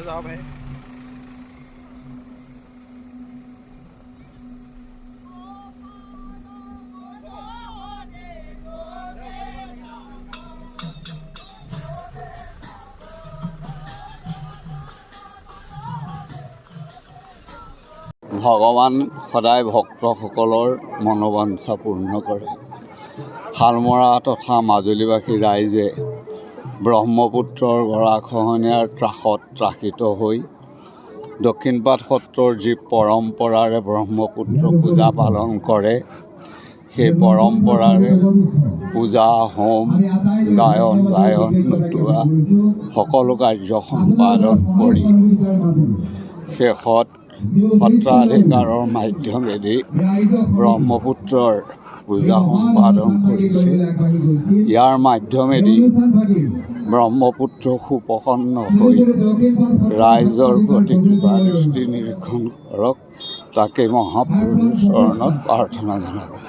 যাব ভাই ভগৱান সদায় ভক্তসকলৰ মনোবাঞ্ছা পূৰ্ণ কৰে। শালমৰা তথা মাজুলীবাসী ৰাইজে ব্ৰহ্মপুত্ৰৰ গৰাখহনীয়াৰ ত্ৰাসত ত্ৰাসিত হৈ দক্ষিণপাট সত্ৰৰ যি পৰম্পৰাৰে ব্ৰহ্মপুত্ৰ পূজা পালন কৰে, সেই পৰম্পৰাৰে পূজা হোম গায়ন বায়ন নতুবা সকলো কাৰ্য সম্পাদন কৰি শেষত সত্ৰাধিকাৰৰ মাধ্যমেদি ব্ৰহ্মপুত্ৰৰ পূজা সম্পাদন কৰিছে। ইয়াৰ মাধ্যমেদি ব্ৰহ্মপুত্ৰ সুপ্ৰসন্ন হৈ ৰাইজৰ প্ৰতি কৃপা দৃষ্টি নিৰীক্ষণ কৰক, তাকে মহাপ্ৰভুৰ চৰণত প্ৰাৰ্থনা জনালোঁ।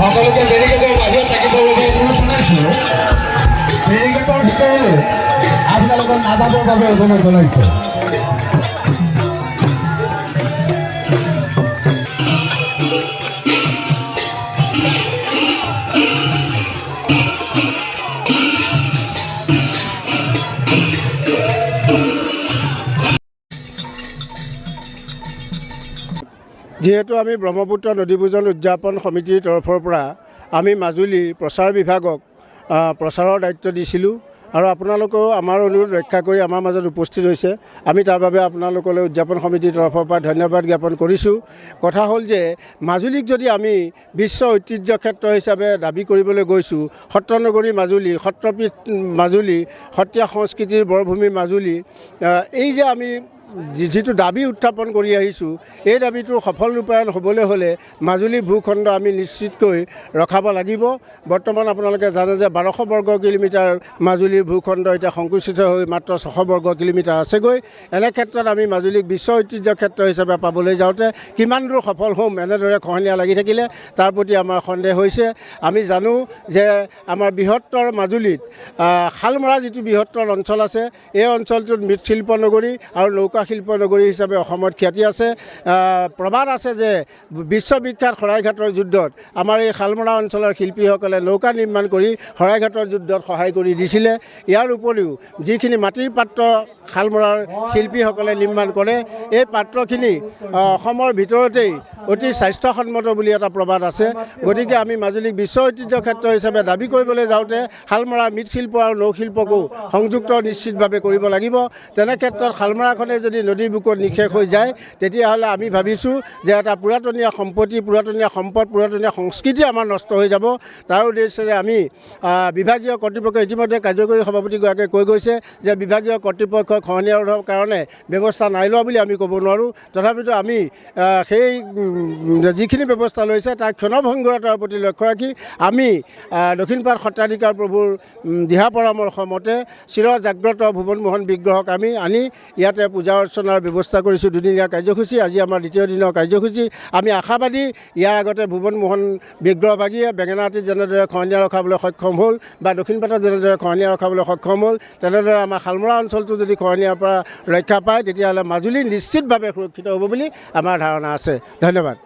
সকলোকে বেৰিকেডৰ বাহিৰত থাকিব বুলি জনাইছোঁ। বেৰিকেডৰ ভিতৰলৈ আপোনালোকক নাযাবৰ বাবে অনুৰোধ জনাইছোঁ। যিহেতু আমি ব্ৰহ্মপুত্ৰ নদীপূজন উদযাপন সমিতিৰ তৰফৰ পৰা আমি মাজুলীৰ প্ৰচাৰ বিভাগক প্ৰচাৰৰ দায়িত্ব দিছিলোঁ আৰু আপোনালোকেও আমাৰ অনুৰোধ ৰক্ষা কৰি আমাৰ মাজত উপস্থিত হৈছে। আমি তাৰ বাবে আপোনালোকলৈ উদযাপন সমিতিৰ তৰফৰ পৰা ধন্যবাদ জ্ঞাপন কৰিছোঁ। কথা হ'ল যে মাজুলীক যদি আমি বিশ্ব ঐতিহ্য ক্ষেত্ৰ হিচাপে দাবী কৰিবলৈ গৈছোঁ, সত্ৰনগৰী মাজুলী, সত্ৰপীঠ মাজুলী, সত্ৰীয়া সংস্কৃতিৰ বৰভূমি মাজুলী, এই যে আমি যিটো দাবী উত্থাপন কৰি আহিছোঁ, এই দাবীটোৰ সফল ৰূপায়ণ হ'বলৈ হ'লে মাজুলীৰ ভূখণ্ড আমি নিশ্চিতকৈ ৰখাব লাগিব। বৰ্তমান আপোনালোকে জানে যে 1200 বৰ্গ কিলোমিটাৰ মাজুলীৰ ভূখণ্ড এতিয়া সংকুচিত হৈ মাত্ৰ 600 বৰ্গ কিলোমিটাৰ আছেগৈ। এনে ক্ষেত্ৰত আমি মাজুলীক বিশ্ব ঐতিহ্য ক্ষেত্ৰ হিচাপে পাবলৈ যাওঁতে কিমান দূৰ সফল হ'ম, এনেদৰে খহনীয়া লাগি থাকিলে তাৰ প্ৰতি আমাৰ সন্দেহ হৈছে। আমি জানো যে আমাৰ বৃহত্তৰ মাজুলীত শালমৰা যিটো বৃহত্তৰ অঞ্চল আছে, এই অঞ্চলটোত মৃৎশিল্প নগৰী আৰু নৌকা মুখা শিল্প নগৰী হিচাপে অসমত খ্যাতি আছে। প্ৰবাদ আছে যে বিশ্ববিখ্যাত শৰাইঘাটৰ যুদ্ধত আমাৰ এই শালমৰা অঞ্চলৰ শিল্পীসকলে নৌকা নিৰ্মাণ কৰি শৰাইঘাটৰ যুদ্ধত সহায় কৰি দিছিলে। ইয়াৰ উপৰিও যিখিনি মাটিৰ পাত্ৰ শালমৰাৰ শিল্পীসকলে নিৰ্মাণ কৰে, এই পাত্ৰখিনি অসমৰ ভিতৰতেই অতি স্বাস্থ্যসন্মত বুলি এটা প্ৰবাদ আছে। গতিকে আমি মাজুলীক বিশ্ব ঐতিহ্য ক্ষেত্ৰ হিচাপে দাবী কৰিবলৈ যাওঁতে শালমৰা মৃৎশিল্প আৰু নৌশিল্পকো সংযুক্ত নিশ্চিতভাৱে কৰিব লাগিব। তেনে ক্ষেত্ৰত শালমৰাখনে যদি নদীৰ বুকুত নিঃশেষ হৈ যায়, তেতিয়াহ'লে আমি ভাবিছোঁ যে এটা পুৰাতনীয়া সম্পত্তি, পুৰাতনীয়া সম্পদ, পুৰাতনীয়া সংস্কৃতি আমাৰ নষ্ট হৈ যাব। তাৰ উদ্দেশ্যেৰে আমি বিভাগীয় কৰ্তৃপক্ষ ইতিমধ্যে কাৰ্যকৰী সভাপতিগৰাকীয়ে কৈ গৈছে যে বিভাগীয় কৰ্তৃপক্ষই খহনীয়া ৰোধৰ কাৰণে ব্যৱস্থা নাই লোৱা বুলি আমি ক'ব নোৱাৰোঁ। তথাপিতো আমি সেই যিখিনি ব্যৱস্থা লৈছে তাৰ ক্ষণভংগুৰতাৰ প্ৰতি লক্ষ্য ৰাখি আমি দক্ষিণপাট সত্ৰাধিকাৰ প্ৰভুৰ দিহা পৰামৰ্শ মতে চিৰ জাগ্ৰত ভুৱন মোহন বিগ্ৰহক আমি আনি ইয়াতে পূজা অৰ্চনাৰ ব্যৱস্থা কৰিছোঁ। দুদিনীয়া কাৰ্যসূচী, আজি আমাৰ দ্বিতীয় দিনৰ কাৰ্যসূচী। আমি আশাবাদী ইয়াৰ আগতে ভুৱন মোহন বিগ্ৰহভাগীয়ে বেঙেনাআটীত যেনেদৰে খহনীয়া ৰখাবলৈ সক্ষম হ'ল বা দক্ষিণপাটত যেনেদৰে খহনীয়া ৰখাবলৈ সক্ষম হ'ল, তেনেদৰে আমাৰ শালমৰা অঞ্চলটো যদি খহনীয়াৰ পৰা ৰক্ষা পায়, তেতিয়াহ'লে মাজুলী নিশ্চিতভাৱে সুৰক্ষিত হ'ব বুলি আমাৰ ধাৰণা আছে। ধন্যবাদ।